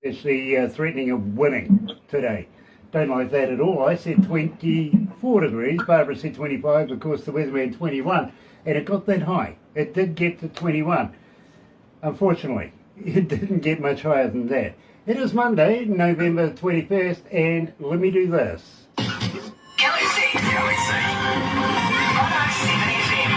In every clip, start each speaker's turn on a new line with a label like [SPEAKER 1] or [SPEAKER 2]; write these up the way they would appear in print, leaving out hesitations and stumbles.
[SPEAKER 1] Actually threatening of winning today. Don't like that at all. I said 24 degrees. Barbara said 25. Of course, the weatherman 21. And it got that high. It did get to 21. Unfortunately, it didn't get much higher than that. It is Monday, November 21st, and let me do this.
[SPEAKER 2] Galaxy 107fm.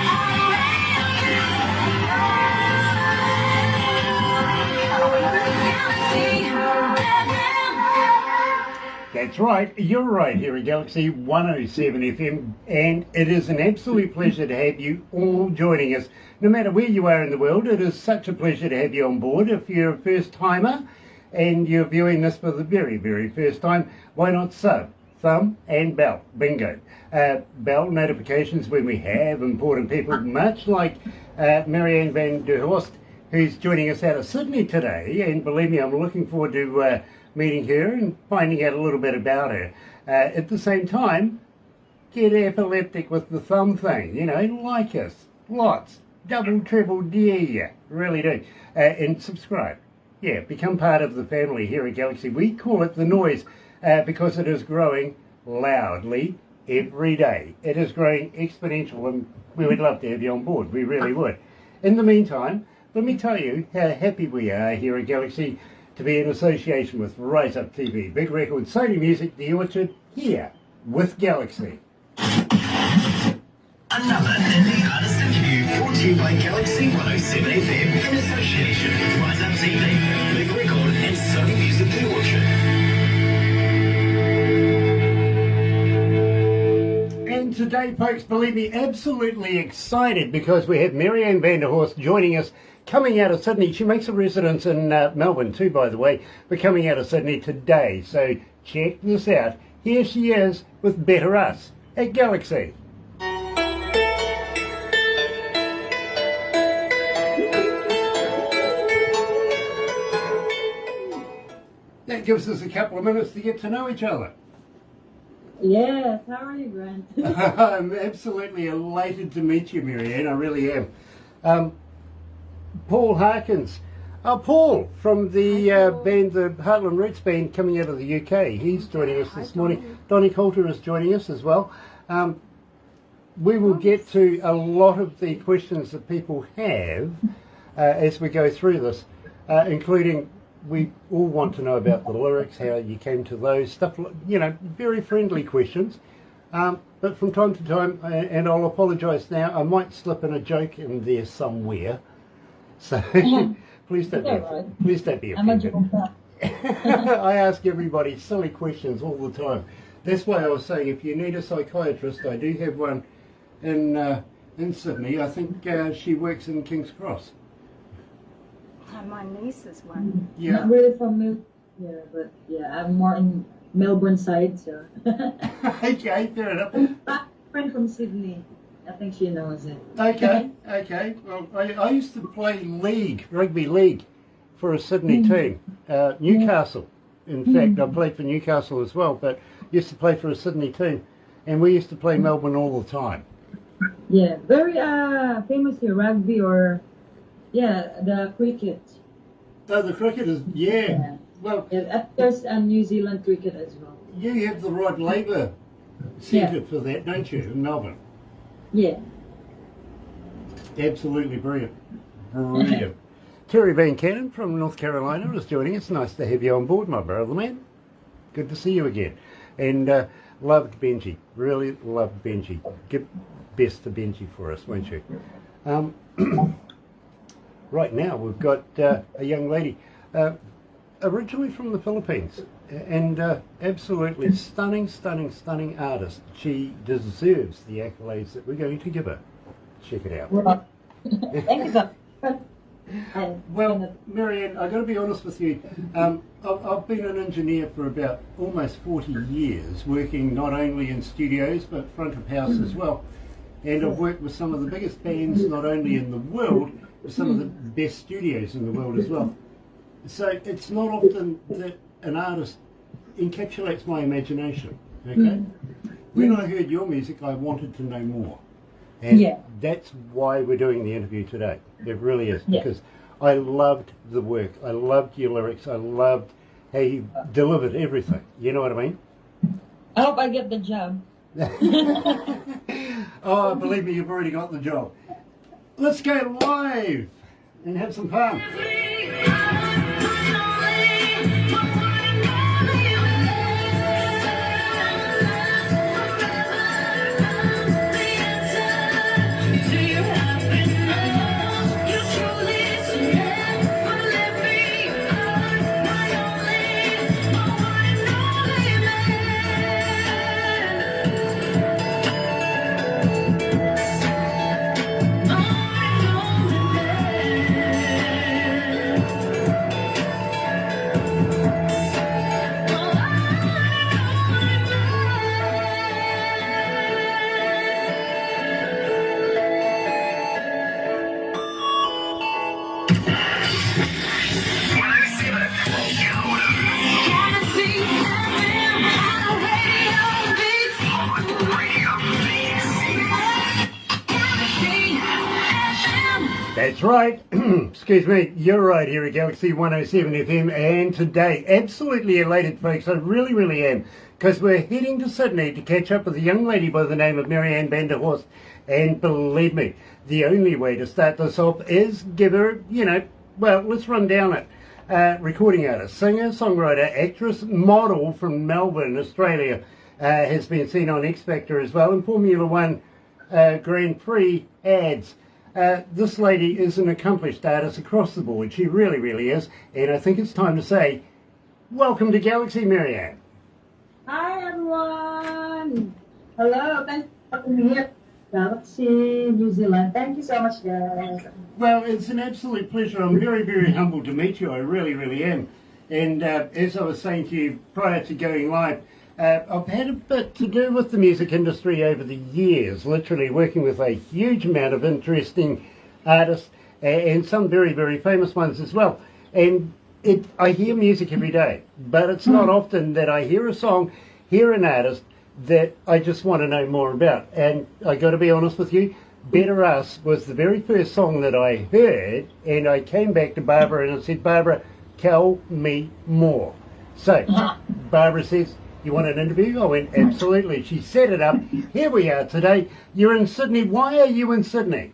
[SPEAKER 1] That's right, you're right here at Galaxy 107 FM, and it is an absolute pleasure to have you all joining us. No matter where you are in the world, it is such a pleasure to have you on board. If you're a first timer and you're viewing this for the very, very first time, why not sub, thumb and bell? Bingo. Bell notifications when we have important people, much like Marianne van der Horst, who's joining us out of Sydney today, and believe me, I'm looking forward to meeting her and finding out a little bit about her. At the same time, get epileptic with the thumb thing, you know, like us, lots, double, triple dare you, really do. And subscribe. Yeah, become part of the family here at Galaxy. We call it The Noise because it is growing loudly every day. It is growing exponential, and we would love to have you on board, we really would. In the meantime, let me tell you how happy we are here at Galaxy to be in association with Rise Up TV, Big Record, Sony Music, The Orchard, here with Galaxy.
[SPEAKER 2] Another indie artist interview brought to you by Galaxy 107 FM in association with Rise Up TV, Big Record and Sony Music, The Orchard.
[SPEAKER 1] And today, folks, believe me, absolutely excited because we have Marianne van der Horst joining us, coming out of Sydney. She makes a residence in Melbourne too, by the way, but coming out of Sydney today. So check this out. Here she is with Better Us at Galaxy. That gives us a couple of minutes to get to know each other.
[SPEAKER 3] Yes, how are you, Grant?
[SPEAKER 1] I'm absolutely elated to meet you, Marianne. I really am. Paul Harkins. Paul from the band, the Heartland Roots band, coming out of the UK. He's joining us this morning. Donnie Coulter is joining us as well. We will get to a lot of the questions that people have as we go through this, including we all want to know about the lyrics, how you came to those, stuff, you know, very friendly questions. But from time to time, and I'll apologise now, I might slip in a joke in there somewhere. So please don't be offended. I ask everybody silly questions all the time. That's why I was saying if you need a psychiatrist, I do have one in Sydney. I think she works in King's Cross.
[SPEAKER 4] My niece is one.
[SPEAKER 1] Yeah.
[SPEAKER 3] Not really from Melbourne, yeah, but yeah, I'm more in Melbourne side, so.
[SPEAKER 1] Okay, fair enough.
[SPEAKER 3] Friend from Sydney, I think she knows it.
[SPEAKER 1] Okay. Well, I used to play rugby league, for a Sydney team, Newcastle. In fact, I played for Newcastle as well, but used to play for a Sydney team, and we used to play Melbourne all the time.
[SPEAKER 3] Yeah, very famous here, rugby or, yeah, the cricket.
[SPEAKER 1] Oh, the cricket is, yeah. Well,
[SPEAKER 3] yeah, there's New Zealand cricket as well.
[SPEAKER 1] You have the Rod Labour Centre for that, don't you, in Melbourne?
[SPEAKER 3] Yeah.
[SPEAKER 1] Absolutely brilliant. Brilliant. Terry Van Cannon from North Carolina is joining us. Nice to have you on board, my brother man. Good to see you again. And loved Benji. Really loved Benji. Give best to Benji for us, won't you? Right now we've got a young lady, originally from the Philippines, and absolutely stunning artist. She deserves the accolades that we're going to give her. Check it out.
[SPEAKER 3] Well, thank you, sir.
[SPEAKER 1] Well, Marianne, I've got to be honest with you. I've been an engineer for about almost 40 years, working not only in studios but front of house as well. And I've worked with some of the biggest bands not only in the world, but some of the best studios in the world as well. So it's not often that an artist encapsulates my imagination, okay? When I heard your music, I wanted to know more. And that's why we're doing the interview today. It really is, because I loved the work. I loved your lyrics. I loved He delivered everything. You know what I mean?
[SPEAKER 3] I hope I get the job.
[SPEAKER 1] Oh, believe me, you've already got the job. Let's go live and have some fun. That's right. Excuse me. You're right here at Galaxy 107 FM. And today, absolutely elated, folks. I really, really am. Because we're heading to Sydney to catch up with a young lady by the name of Marianne van der Horst. And believe me, the only way to start this off is give her, well, let's run down it. Recording artist, singer, songwriter, actress, model from Melbourne, Australia. Has been seen on X Factor as well and Formula One Grand Prix ads. This lady is an accomplished artist across the board. She really, really is. And I think it's time to say, welcome to Galaxy, Marianne.
[SPEAKER 3] Hi, everyone. Hello. Thanks for having me here. Galaxy, New Zealand. Thank you so much, guys.
[SPEAKER 1] Well, it's an absolute pleasure. I'm very, very humbled to meet you. I really, really am. And as I was saying to you prior to going live, I've had a bit to do with the music industry over the years, literally working with a huge amount of interesting artists and some very, very famous ones as well. And I hear music every day, but it's not often that I hear a song, hear an artist that I just want to know more about. And I got to be honest with you, Better Us was the very first song that I heard, and I came back to Barbara and I said, Barbara, tell me more. So Barbara says, you want an interview? I went, absolutely. She set it up. Here we are today. You're in Sydney. Why are you in Sydney?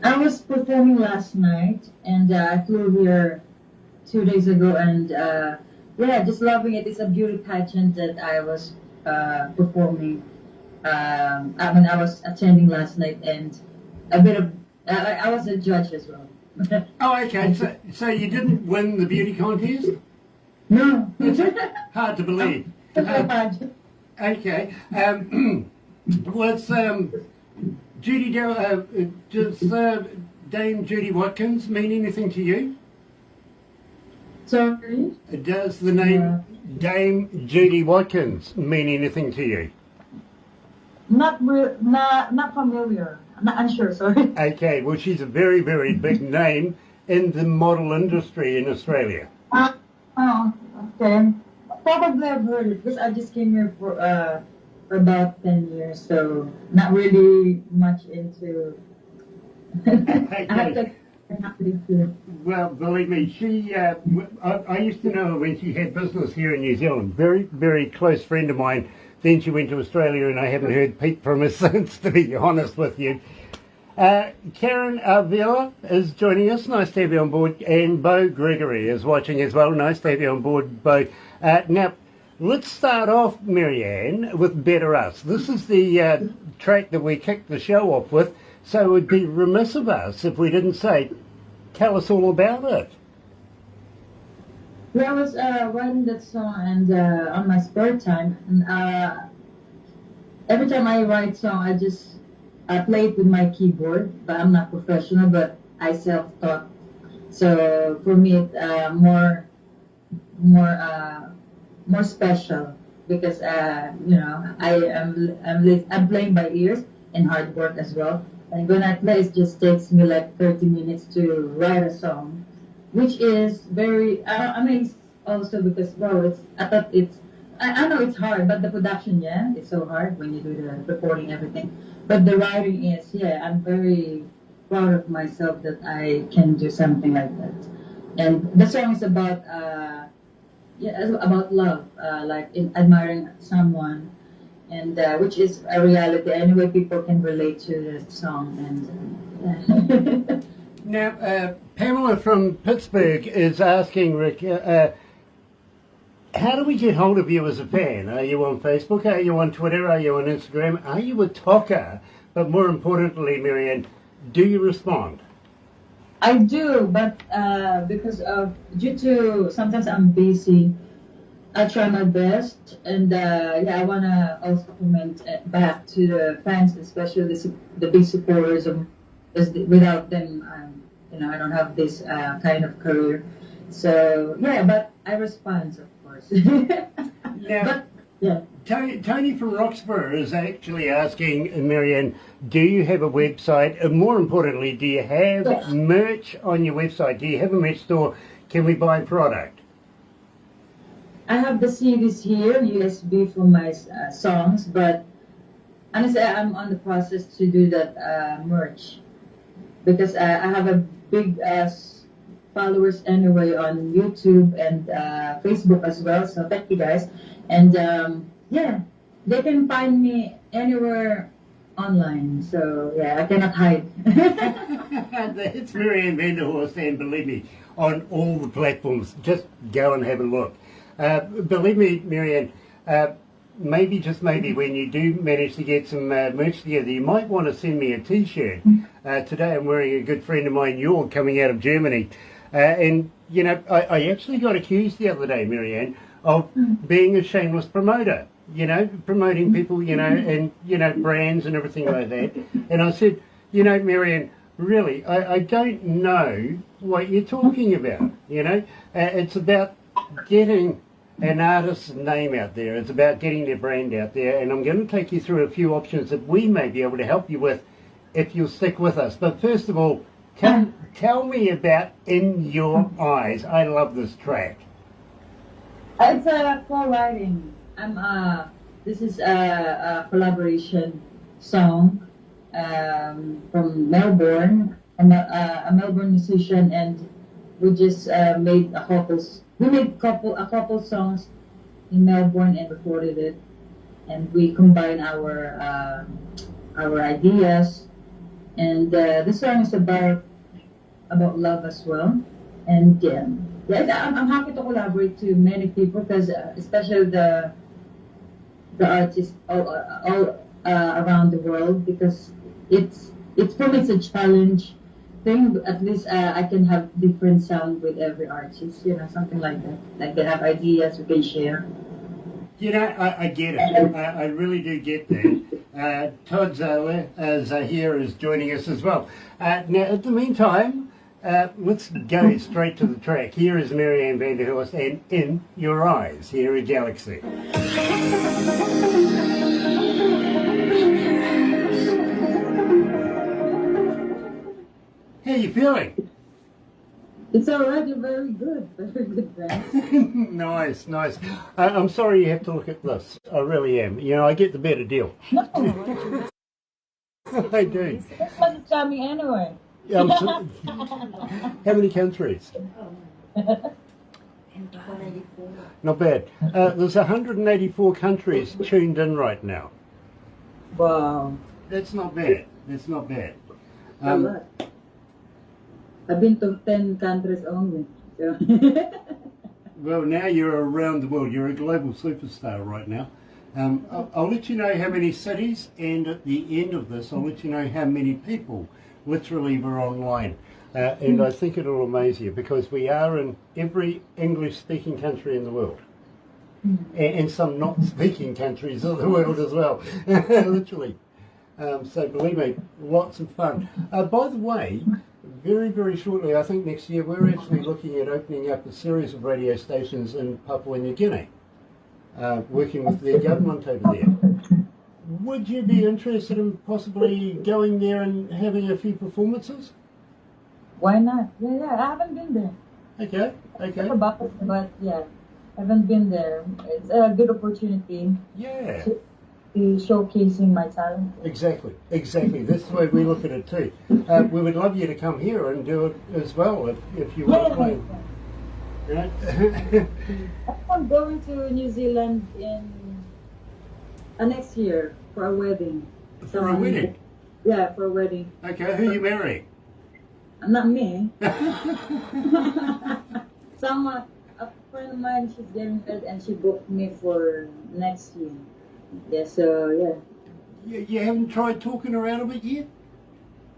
[SPEAKER 3] I was performing last night, and I flew here 2 days ago, and just loving it. It's a beauty pageant that I was performing. I was attending last night, and a bit of I was a judge as well.
[SPEAKER 1] Oh, okay. So you didn't win the beauty contest?
[SPEAKER 3] No.
[SPEAKER 1] It's hard to believe. Okay. What's does Dame Judy Watkins mean anything to you?
[SPEAKER 3] Sorry?
[SPEAKER 1] Does the name Dame Judy Watkins mean anything to you?
[SPEAKER 3] Not familiar. I'm not unsure, sorry.
[SPEAKER 1] Okay, well, she's a very, very big name in the model industry in Australia.
[SPEAKER 3] Okay. Probably I've heard it because I just came here for about 10 years, so not really much into.
[SPEAKER 1] Okay. Well, believe me, she. I used to know her when she had business here in New Zealand. Very, very close friend of mine. Then she went to Australia, and I haven't heard peep from her since, to be honest with you. Karen Avila is joining us. Nice to have you on board. And Bo Gregory is watching as well. Nice to have you on board, Bo. Now, let's start off, Marianne, with Better Us. This is the track that we kicked the show off with, so it would be remiss of us if we didn't say, tell us all about it.
[SPEAKER 3] Well, I was writing that song and on my spare time, and every time I write song, I play it with my keyboard, but I'm not professional, but I self-taught. So for me, it's more special because I'm playing by ears and hard work as well. And when I play, it just takes me like 30 minutes to write a song, which is very. I mean, also because I know it's hard, but the production, it's so hard when you do the recording, everything. But the writing is, I'm very proud of myself that I can do something like that. And the song is about about love, like in admiring someone, and which is a reality. Anyway, people can relate to the song, and yeah.
[SPEAKER 1] Now, Pamela from Pittsburgh is asking Rick, how do we get hold of you as a fan? Are you on Facebook? Are you on Twitter? Are you on Instagram? Are you a talker? But more importantly, Marianne, do you respond?
[SPEAKER 3] I do, but due to sometimes I'm busy, I try my best, and I wanna also comment back to the fans, especially the big supporters of. Without them, I don't have this kind of career. So yeah, but I respond, of course.
[SPEAKER 1] Now,
[SPEAKER 3] but yeah.
[SPEAKER 1] Tony from Roxborough is actually asking, Marianne, do you have a website? And more importantly, do you have merch on your website? Do you have a merch store? Can we buy product?
[SPEAKER 3] I have the CDs here, USB for my songs, but honestly, I'm on the process to do that merch. Because I have a big followers anyway on YouTube and Facebook as well. So thank you guys. And they can find me anywhere online. So yeah, I cannot hide.
[SPEAKER 1] It's Marianne Vanderhorst, and believe me, on all the platforms, just go and have a look. Believe me, Marianne, maybe, just maybe, when you do manage to get some merch together, you might want to send me a T-shirt. Today I'm wearing a good friend of mine, Jorg, coming out of Germany. And, I actually got accused the other day, Marianne, of being a shameless promoter, promoting people, and, brands and everything like that. And I said, Marianne, really, I don't know what you're talking about, It's about getting an artist's name out there. It's about getting their brand out there, and I'm going to take you through a few options that we may be able to help you with if you'll stick with us. But first of all, tell me about In Your Eyes. I love this track.
[SPEAKER 3] It's a co-writing. This is a collaboration song from Melbourne. I'm a Melbourne musician, and we just made a couple songs in Melbourne and recorded it, and we combine our ideas, and the song is about love as well. And I'm happy to collaborate to many people, because especially the artists all around the world, because it's for me it's a challenge thing. At least I can have different sound with every artist, something like that. Like they have ideas we can share.
[SPEAKER 1] I get it. I really do get that. Todd Zahir is joining us as well. Now, at the meantime, let's go straight to the track. Here is Marianne Vanderhorst and In Your Eyes, here at Galaxy. How are you feeling?
[SPEAKER 3] It's already very good, friend.
[SPEAKER 1] Nice. I'm sorry you have to look at this. I really am. I get the better deal.
[SPEAKER 3] No.
[SPEAKER 1] I do.
[SPEAKER 3] This wasn't coming anyway.
[SPEAKER 1] How many countries? Not bad. There's 184 countries tuned in right now.
[SPEAKER 3] Wow.
[SPEAKER 1] That's not bad.
[SPEAKER 3] I've been to 10 countries only. So.
[SPEAKER 1] Well, now you're around the world. You're a global superstar right now. I'll let you know how many cities, and at the end of this, I'll let you know how many people literally were online. And I think it'll amaze you, because we are in every English-speaking country in the world. And some not-speaking countries of the world as well, literally. So believe me, lots of fun. By the way, very, very shortly, I think next year, we're actually looking at opening up a series of radio stations in Papua New Guinea, working with their government over there. Would you be interested in possibly going there and having a few performances?
[SPEAKER 3] Why not? Yeah, I haven't been there.
[SPEAKER 1] Okay.
[SPEAKER 3] But yeah, I haven't been there. It's a good opportunity.
[SPEAKER 1] Yeah.
[SPEAKER 3] To showcasing my talent.
[SPEAKER 1] Exactly. That's the way we look at it too. We would love you to come here and do it as well if you want to play. Right?
[SPEAKER 3] I'm going to New Zealand in next year for a wedding.
[SPEAKER 1] For a wedding?
[SPEAKER 3] Yeah, for a wedding.
[SPEAKER 1] Okay, who are you marrying?
[SPEAKER 3] Not me. Someone, a friend of mine, she's getting married and she booked me for next year. Yeah, so yeah.
[SPEAKER 1] You haven't tried talking her out of it yet?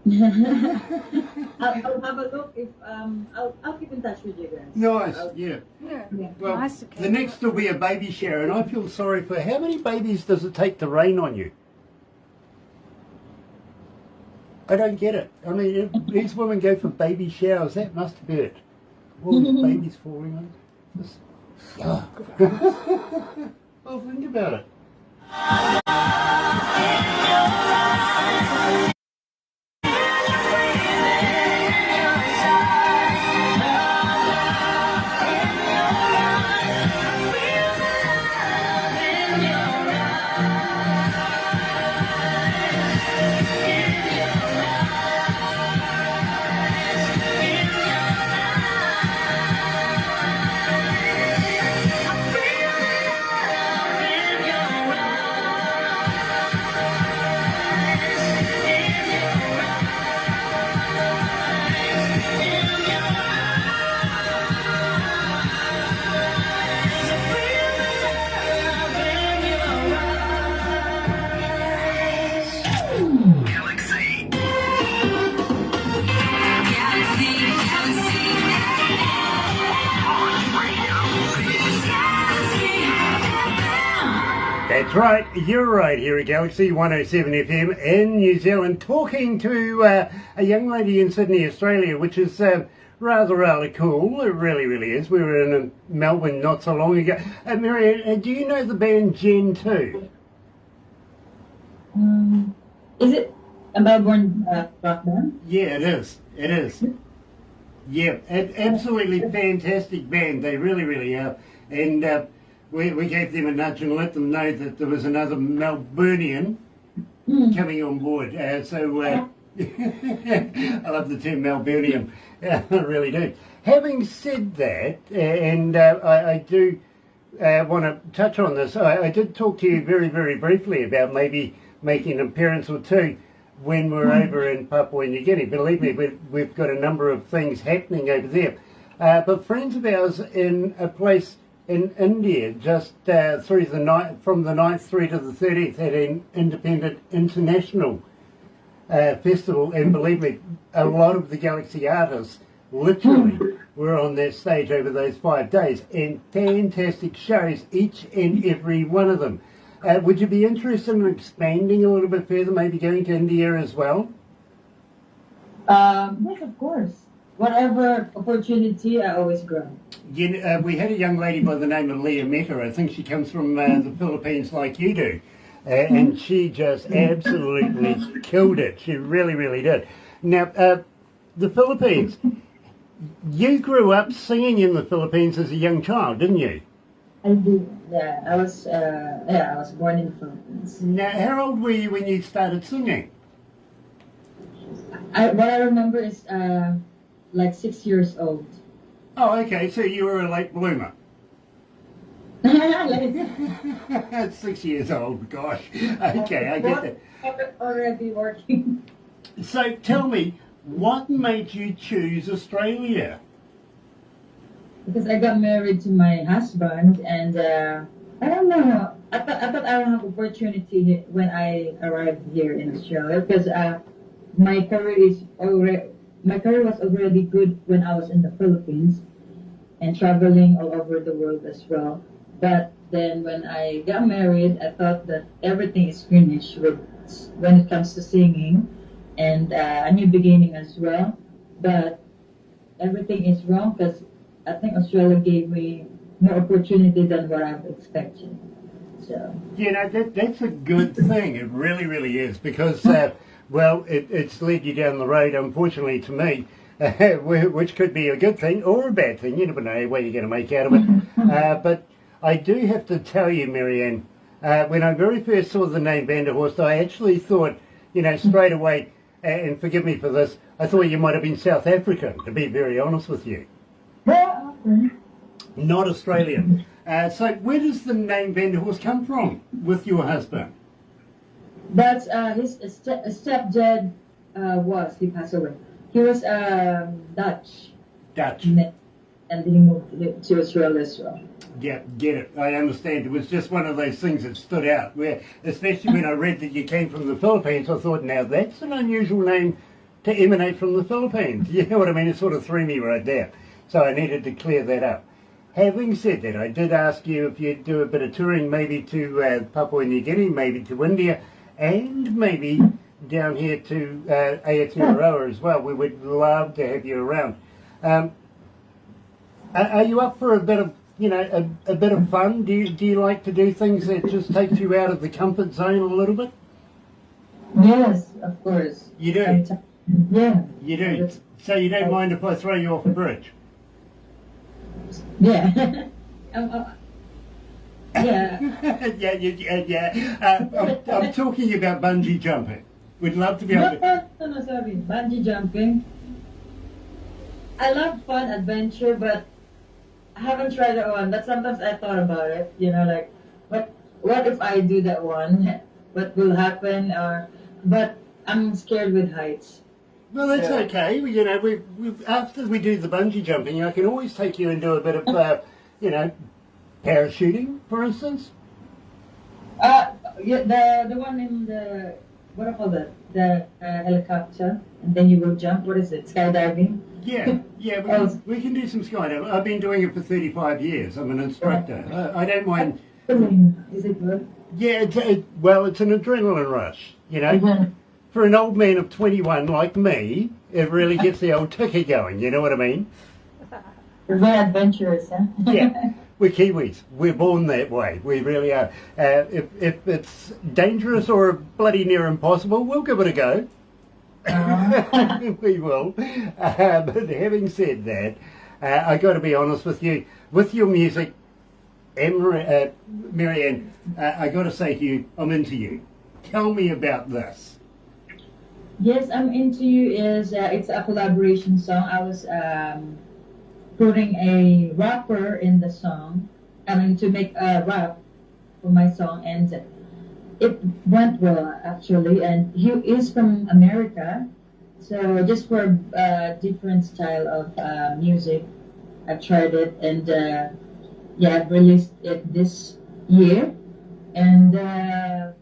[SPEAKER 3] I'll have a look if I'll keep in touch with you guys.
[SPEAKER 1] Nice, yeah.
[SPEAKER 4] Yeah.
[SPEAKER 1] Well,
[SPEAKER 4] Nice to
[SPEAKER 1] the next will be a baby shower, and I feel sorry for how many babies does it take to rain on you? I don't get it. I mean, if these women go for baby showers, that must hurt. All the babies falling on. Just, well, think about it.
[SPEAKER 2] Galaxy.
[SPEAKER 1] That's right, you're right here at Galaxy 107 FM in New Zealand, talking to a young lady in Sydney, Australia, which is rather cool. It really is. We were in Melbourne not so long ago. Marianne, do you know the band Gen 2?
[SPEAKER 3] Is it a Melbourne rock band?
[SPEAKER 1] Yeah, it is. It is. Yeah, absolutely fantastic band. They really are. And we gave them a nudge and let them know that there was another Melburnian coming on board. I love the term Melburnian. I really do. Having said that, and I do want to touch on this, I did talk to you very briefly about maybe making an appearance or two when we're over in Papua New Guinea. Believe me, we've got a number of things happening over there. But friends of ours in a place in India, just through the night, from the 9th through to the 30th, had an independent international festival, and believe me, a lot of the Galaxy artists literally were on that stage over those 5 days, and fantastic shows, each and every one of them. Would you be interested in expanding a little bit further, maybe going to India as well?
[SPEAKER 3] Yes, of course. Whatever opportunity, I always grab.
[SPEAKER 1] Yeah, we had a young lady by the name of Leah Meta. I think she comes from the Philippines like you do. And she just absolutely killed it. She really did. Now, the Philippines, you grew up singing in the Philippines as a young child, didn't you?
[SPEAKER 3] I do. Yeah, I was born in the Philippines.
[SPEAKER 1] Now, how old were you when you started singing?
[SPEAKER 3] What I remember is like 6 years old.
[SPEAKER 1] Oh, okay, so you were a late bloomer.
[SPEAKER 3] Like,
[SPEAKER 1] 6 years old, gosh. Okay, I get that.
[SPEAKER 3] Already working.
[SPEAKER 1] So tell me, what made you choose Australia?
[SPEAKER 3] Because I got married to my husband, and I don't know. I thought I would have opportunity when I arrived here in Australia, because my career was already good when I was in the Philippines and traveling all over the world as well. But then when I got married, I thought that everything is finished when it comes to singing, and a new beginning as well. But everything is wrong, because I think Australia gave me more opportunity than what I've expected. So
[SPEAKER 1] You know, that's a good thing. It really is, because, well, it's led you down the road, unfortunately, to me, which could be a good thing or a bad thing. You never know what you're going to make out of it. But I do have to tell you, Marianne, when I very first saw the name Horst, I actually thought, straight away, and forgive me for this, I thought you might have been South African, to be very honest with you.
[SPEAKER 3] yeah, okay.
[SPEAKER 1] Not Australian. So where does the name Vanderhorst come from with your husband?
[SPEAKER 3] That's his stepdad he passed away. He was Dutch.
[SPEAKER 1] Dutch.
[SPEAKER 3] And then he moved to Australia as well.
[SPEAKER 1] Yeah, get it. I understand. It was just one of those things that stood out. Where, especially when I read that you came from the Philippines, I thought, now that's an unusual name to emanate from the Philippines. You know what I mean? It sort of threw me right there. So I needed to clear that up. Having said that, I did ask you if you'd do a bit of touring, maybe to Papua New Guinea, maybe to India, and maybe down here to Aotearoa as well. We would love to have you around. Are you up for a bit of, a bit of fun? Do you like to do things that just takes you out of the comfort zone a little bit?
[SPEAKER 3] Yes, of course.
[SPEAKER 1] You do?
[SPEAKER 3] Yeah.
[SPEAKER 1] You do? So you don't mind if I throw you off a bridge?
[SPEAKER 3] Yeah. Yeah.
[SPEAKER 1] I'm talking about bungee jumping. We'd love to be able to...
[SPEAKER 3] No, sorry. Bungee jumping. I love fun adventure, but I haven't tried that one. But sometimes I thought about it. Like, what if I do that one? What will happen? But I'm scared with heights.
[SPEAKER 1] Well, that's okay. We after we do the bungee jumping, I can always take you and do a bit of, parachuting, for instance.
[SPEAKER 3] The one in the, what do I call that? The helicopter, and then you will jump. What is it? Skydiving?
[SPEAKER 1] Yeah, we can do some skydiving. I've been doing it for 35 years. I'm an instructor. I don't mind.
[SPEAKER 3] Is it good?
[SPEAKER 1] Yeah, it's an adrenaline rush,
[SPEAKER 3] Mm-hmm.
[SPEAKER 1] For an old man of 21 like me, it really gets the old ticker going, you know what I mean?
[SPEAKER 3] You're very adventurous, huh?
[SPEAKER 1] Yeah, we're Kiwis. We're born that way. We really are. If it's dangerous or bloody near impossible, we'll give it a go. We will. But having said that, I got to be honest with you. With your music, Marianne, I got to say to you, I'm into you. Tell me about this.
[SPEAKER 3] Yes, I'm into you is it's a collaboration song. I was putting a rapper in the song. To make a rap for my song, and it went well actually. And he is from America, so just for a different style of music, I've tried it, and I've released it this year, and I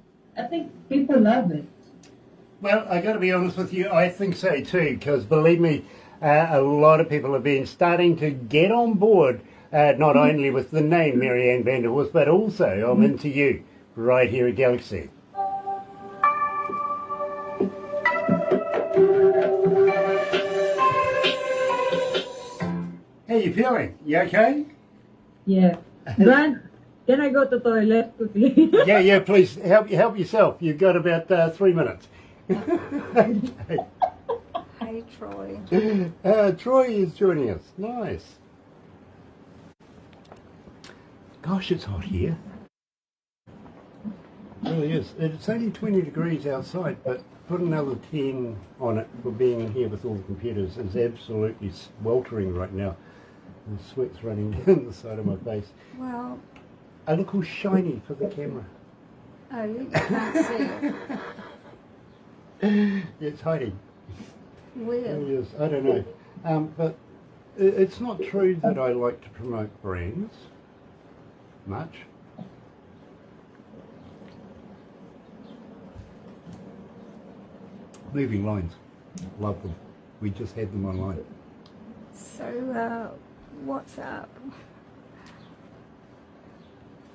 [SPEAKER 3] think people love it.
[SPEAKER 1] Well, I got to be honest with you, I think so too, because believe me, a lot of people have been starting to get on board, not only with the name Marianne Vanderhorst, but also I'm into you, right here at Galaxy. How you feeling? You okay?
[SPEAKER 3] Yeah. Grant, can I go to toilet quickly?
[SPEAKER 1] Yeah, please, help yourself. You've got about 3 minutes.
[SPEAKER 4] Hey, Troy.
[SPEAKER 1] Troy is joining us. Nice. Gosh, it's hot here. It really is. It's only 20 degrees outside, but put another 10 on it for being in here with all the computers. It's absolutely sweltering right now. The sweat's running down the side of my face.
[SPEAKER 4] Well,
[SPEAKER 1] I look all shiny for the camera.
[SPEAKER 4] oh, you can't see it.
[SPEAKER 1] It's hiding.
[SPEAKER 4] Weird.
[SPEAKER 1] Yes, I don't know. But it's not true that I like to promote brands much. Moving lines. Love them. We just had them online.
[SPEAKER 4] So, what's up?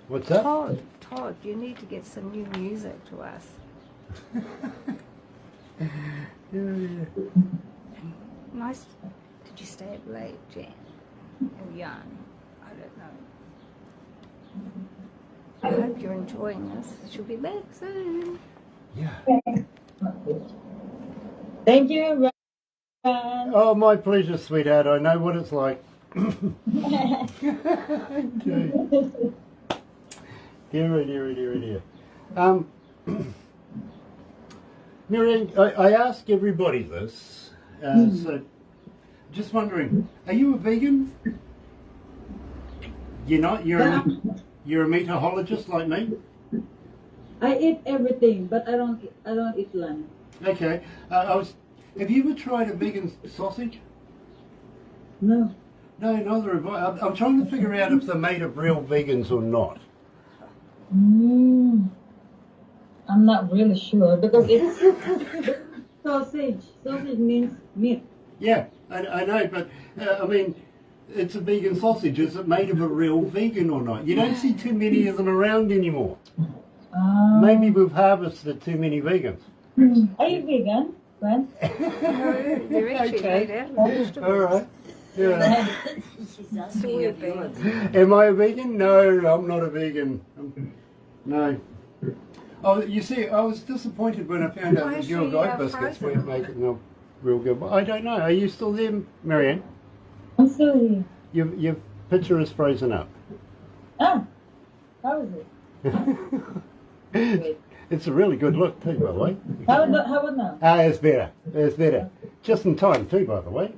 [SPEAKER 1] What's up?
[SPEAKER 4] Todd, you need to get some new music to us.
[SPEAKER 1] Yeah.
[SPEAKER 4] Nice. Did you stay up late, Jan? Or young? I don't know. I hope you're enjoying this. She'll be back soon.
[SPEAKER 1] Yeah.
[SPEAKER 3] Thank you,
[SPEAKER 1] Oh, my pleasure, sweetheart. I know what it's like. Dear. Marianne, I ask everybody this, so just wondering, are you a vegan? You're not? You're a meatologist like me?
[SPEAKER 3] I eat everything, but I don't eat lamb.
[SPEAKER 1] Okay. Have you ever tried a vegan sausage?
[SPEAKER 3] No.
[SPEAKER 1] No, neither have I. I'm trying to figure out if they're made of real vegans or not.
[SPEAKER 3] I'm not really sure because it's sausage. Sausage means meat.
[SPEAKER 1] Yeah, I know, but I mean, it's a vegan sausage. Is it made of a real vegan or not? You don't see too many of them around anymore. Maybe we've harvested too many vegans.
[SPEAKER 3] Are you vegan, friend?
[SPEAKER 4] No, they're actually made out of vegetables.
[SPEAKER 1] All right. Yeah.
[SPEAKER 4] Soya beans.
[SPEAKER 1] Am I a vegan? No, I'm not a vegan. No. Oh, you see, I was disappointed when I found out
[SPEAKER 4] Why
[SPEAKER 1] that
[SPEAKER 4] is
[SPEAKER 1] your
[SPEAKER 4] she,
[SPEAKER 1] guide biscuits
[SPEAKER 4] frozen?
[SPEAKER 1] weren't making them real good. But I don't know. Are you still there, Marianne?
[SPEAKER 3] I'm still here.
[SPEAKER 1] Your picture is frozen up.
[SPEAKER 3] Ah, how is it? Wait.
[SPEAKER 1] It's a really good look too, by the way.
[SPEAKER 3] How about now?
[SPEAKER 1] It's better. It's better. Just in time too, by the way.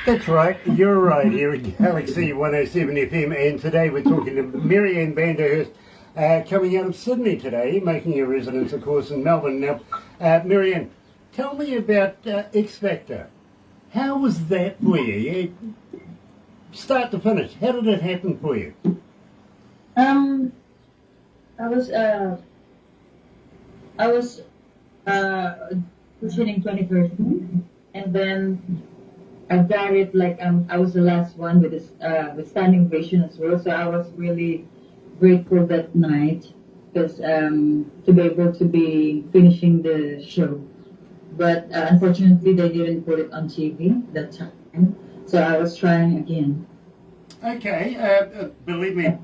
[SPEAKER 1] That's right, you're right here at Galaxy 107 FM, and today we're talking to Marianne Vanderhurst, coming out of Sydney today, making a residence, of course, in Melbourne. Now, Marianne, tell me about X Factor. How was that for you? Start to finish, how did it happen for you?
[SPEAKER 3] I was auditioning 2013, and then I got it like I was the last one with this with standing ovation as well. So I was really grateful that night because to be able to be finishing the show. But unfortunately, they didn't put it on TV that time. So I was trying again.
[SPEAKER 1] Okay, believe me,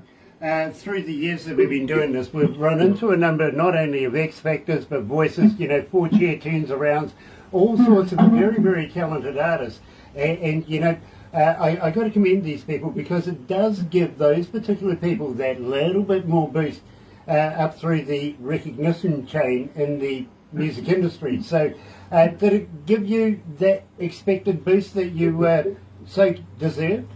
[SPEAKER 1] through the years that we've been doing this, we've run into a number not only of X Factors, but voices, four-chair tunes arounds, all sorts of very, very talented artists. And I got to commend these people because it does give those particular people that little bit more boost up through the recognition chain in the music industry. So did it give you that expected boost that you so deserved?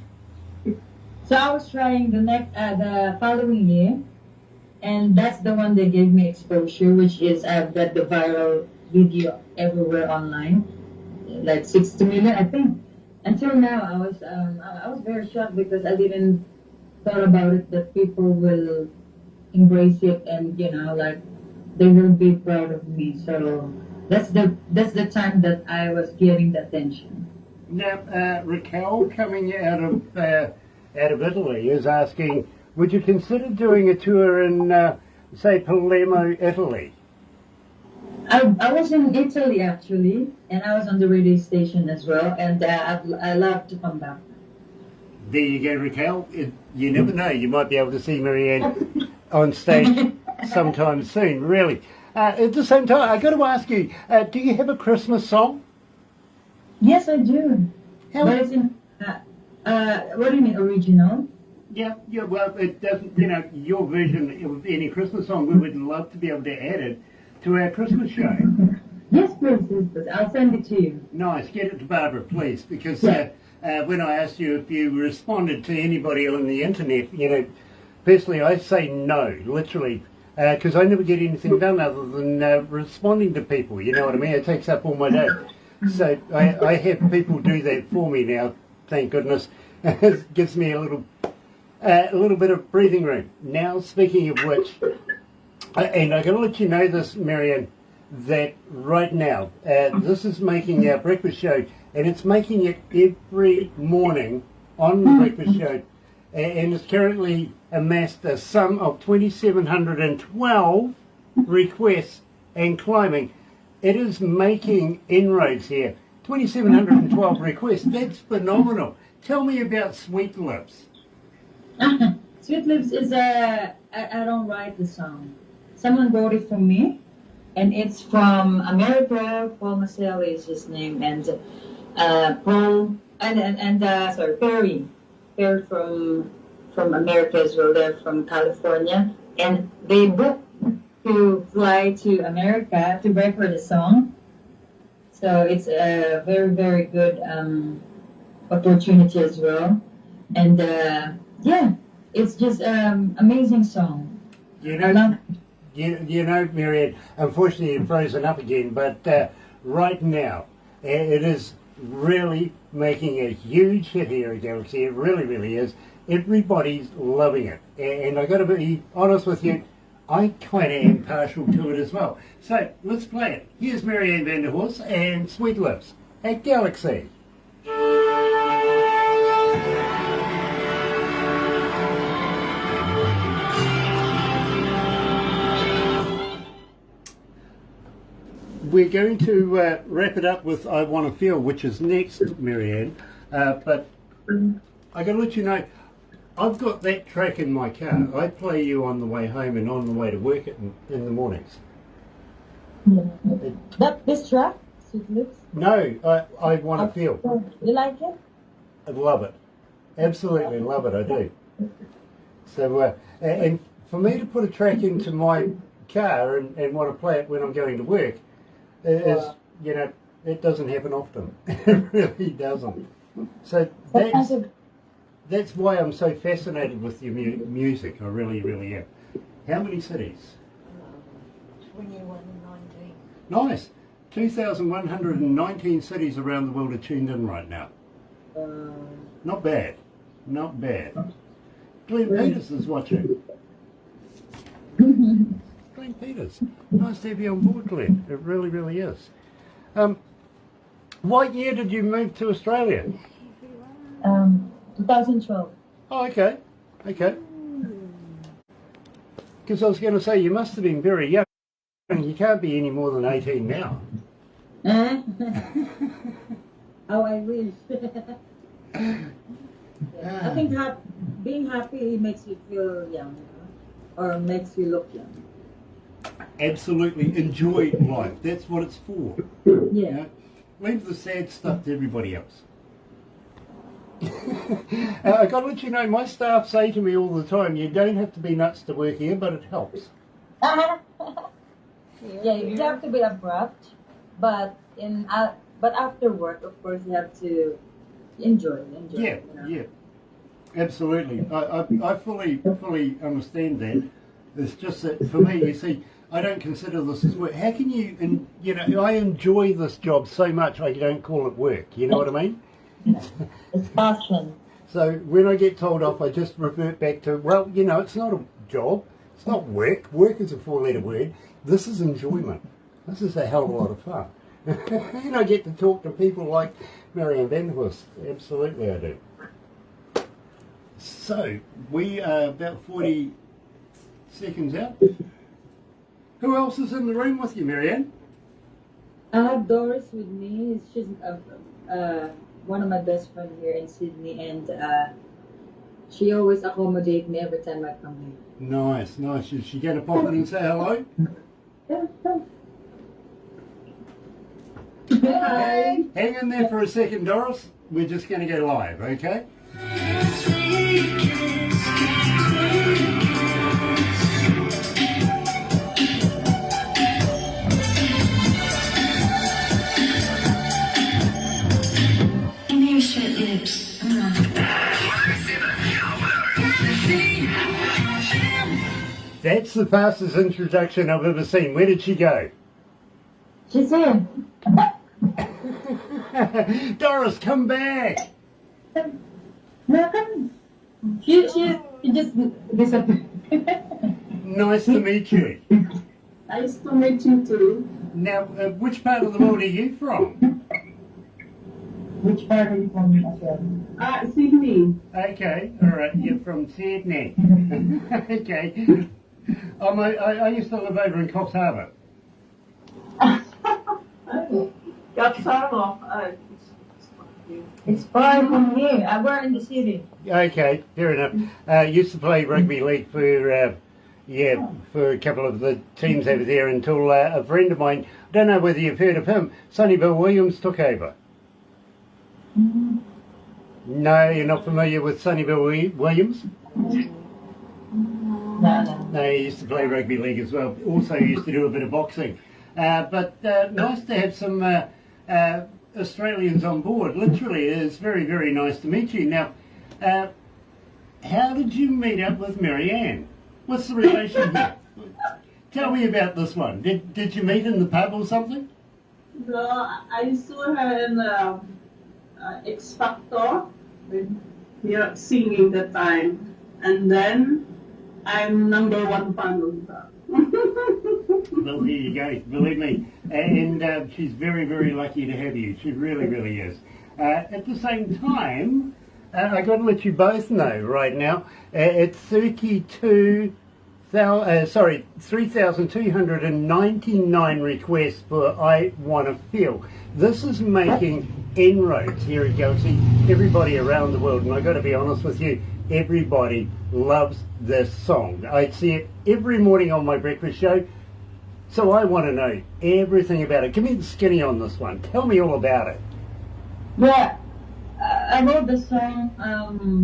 [SPEAKER 3] So I was trying the following year, and that's the one they gave me exposure, which is I've got the viral video everywhere online, like 60 million, I think. Until now, I was very shocked because I didn't thought about it that people will embrace it and like they will be proud of me. So that's the time that I was getting the attention.
[SPEAKER 1] Now, Raquel coming out of Italy is asking, would you consider doing a tour in, say, Palermo, Italy?
[SPEAKER 3] I was in Italy actually, and I was on the radio station as well, and I love to come back.
[SPEAKER 1] There you go, Raquel. You never know, you might be able to see Marianne on stage sometime soon, really. At the same time, I got to ask you, do you have a Christmas song?
[SPEAKER 3] Yes, I do. But it's in, what do you mean, original?
[SPEAKER 1] Yeah, well, it doesn't, your version of any Christmas song, we would love to be able to add it to our Christmas show.
[SPEAKER 3] Yes, please. I'll send it to you.
[SPEAKER 1] Nice. Get it to Barbara, please, because when I asked you if you responded to anybody on the internet, personally I say no, literally, because I never get anything done other than responding to people, you know what I mean? It takes up all my day. So I have people do that for me now, thank goodness. It gives me a little bit of breathing room. Now, speaking of which, and I got to let you know this, Marianne, that right now, this is making our breakfast show, and it's making it every morning on the breakfast show, and it's currently amassed a sum of 2,712 requests and climbing. It is making inroads here. 2,712 requests, that's phenomenal. Tell me about Sweet Lips.
[SPEAKER 3] Sweet Lips is I don't write the song. Someone wrote it for me, and it's from America. Paul Maselli is his name, and Paul Perry from America as well. They're from California, and they booked to fly to America to record a song. So it's a very, very good opportunity as well. And yeah, it's just amazing song.
[SPEAKER 1] You
[SPEAKER 3] I love
[SPEAKER 1] know, you know, Marianne, unfortunately you've frozen up again, but right now it is really making a huge hit here at Galaxy. It really, really is. Everybody's loving it. And I've got to be honest with you, I kind of am partial to it as well. So let's play it. Here's Marianne van der Horst and Sweet Lips at Galaxy. We're going to wrap it up with I Want to Feel, which is next, Marianne. But I got to let you know, I've got that track in my car. I play you on the way home and on the way to work in the mornings.
[SPEAKER 3] this track, Sweet Lips.
[SPEAKER 1] No, I Want to Feel.
[SPEAKER 3] You like it?
[SPEAKER 1] I love it. Absolutely love it, I do. So, and for me to put a track into my car and want to play it when I'm going to work, is, you know, it doesn't happen often. It really doesn't. So that's why I'm so fascinated with your music. I really, really am. How many cities?
[SPEAKER 4] 2119.
[SPEAKER 1] Nice. 2,119 cities around the world are tuned in right now. Not bad. Not bad. Glenn Peters is watching. Glenn Peters. Nice to have you on board, Glenn. It really, really is. What year did you move to Australia?
[SPEAKER 3] 2012.
[SPEAKER 1] Oh, okay. Okay. Because I was going to say, you must have been very young. You can't be any more than 18 now.
[SPEAKER 3] Oh, I wish. I think being happy makes you feel young, or makes you look young.
[SPEAKER 1] Absolutely. Enjoy life. That's what it's for.
[SPEAKER 3] Yeah.
[SPEAKER 1] You know? Leave the sad stuff to everybody else. I got to let you know, my staff say to me all the time, you don't have to be nuts to work here, but it helps.
[SPEAKER 3] Yeah, you have to be abrupt, but after work, of course, you have to enjoy.
[SPEAKER 1] Yeah,
[SPEAKER 3] you know?
[SPEAKER 1] yeah, absolutely. I fully understand that. It's just that for me, you see, I don't consider this as work. How can you? And you know, I enjoy this job so much, I don't call it work. You know what I mean?
[SPEAKER 3] It's passion.
[SPEAKER 1] So when I get told off, I just revert back to, well, you know, it's not a job. It's not work. Work is a four-letter word. This is enjoyment. This is a hell of a lot of fun. And I get to talk to people like Marianne van der Horst. Absolutely I do. So, we are about 40 seconds out. Who else is in the room with you, Marianne?
[SPEAKER 3] I have Doris with me. She's one of my best friends here in Sydney, and she always accommodates me every time I come here.
[SPEAKER 1] Nice, nice. Is she going to pop in and say hello?
[SPEAKER 3] Hi.
[SPEAKER 1] Hang in there for a second, Doris. We're just going to go live, okay?
[SPEAKER 2] Give me your sweet lips.
[SPEAKER 1] That's the fastest introduction I've ever seen. Where did she go?
[SPEAKER 3] She's in.
[SPEAKER 1] Doris, come back!
[SPEAKER 3] No, come. She just disappeared.
[SPEAKER 1] Nice to meet you.
[SPEAKER 3] Nice to meet you too.
[SPEAKER 1] Now, which part of the world are you from?
[SPEAKER 3] Which part are you from as well? Sydney.
[SPEAKER 1] Okay, all right, you're from Sydney. Okay. I used to live over in Coffs Harbour.
[SPEAKER 3] It's far from here. We're in the city.
[SPEAKER 1] Okay, fair enough. Used to play rugby league for Yeah, for a couple of the teams over there until a friend of mine, I don't know whether you've heard of him, Sonny Bill Williams took over.
[SPEAKER 3] Mm.
[SPEAKER 1] No, you're not familiar with Sonny Bill Williams?
[SPEAKER 3] No.
[SPEAKER 1] No, he used to play rugby league as well. Also used to do a bit of boxing. But nice to have some Australians on board. Literally, it's very, very nice to meet you. Now, how did you meet up with Marianne? What's the relation here? Tell me about this one. Did you meet in the pub or something?
[SPEAKER 5] No, I saw her in the X Factor with her singing the time, and then I'm number one fan of her.
[SPEAKER 1] Well, here you go. Believe me. And she's very, very lucky to have you. She really, really is. At the same time, I got to let you both know right now, it's 3,299 requests for I Wanna Feel. This is making inroads here at Galaxy, everybody around the world, and I got to be honest with you, everybody loves this song. I see it every morning on my breakfast show, so I want to know everything about it. Give me the skinny on this one. Tell me all about it.
[SPEAKER 3] Yeah, I wrote the song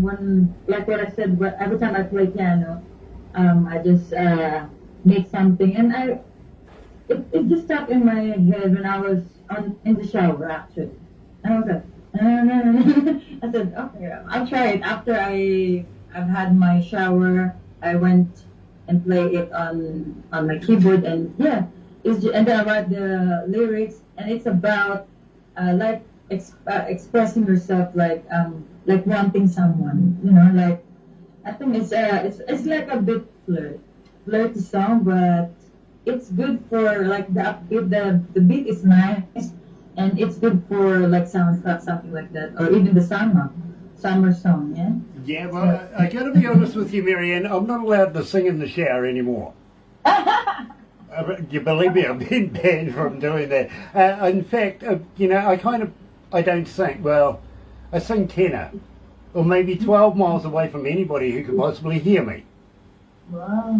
[SPEAKER 3] when, like what I said, every time I play piano, I just make something, and it just stuck in my head when I was in the shower actually. And I was like, I said, okay, I'll try it. After I've had my shower, I went and play it on my keyboard, and yeah, and then I write the lyrics, and it's about like expressing yourself, like wanting someone, like I think it's like a bit flirty song, but it's good for like the upbeat. The beat is nice, and it's good for like soundtrack, something like that, or even the summer song. Yeah.
[SPEAKER 1] Yeah, well, I got to be honest with you, Marianne. I'm not allowed to sing in the shower anymore. You believe me, I've been banned from doing that. In fact, I don't sing. Well, I sing tenor, or maybe 12 miles away from anybody who could possibly hear me.
[SPEAKER 3] Wow.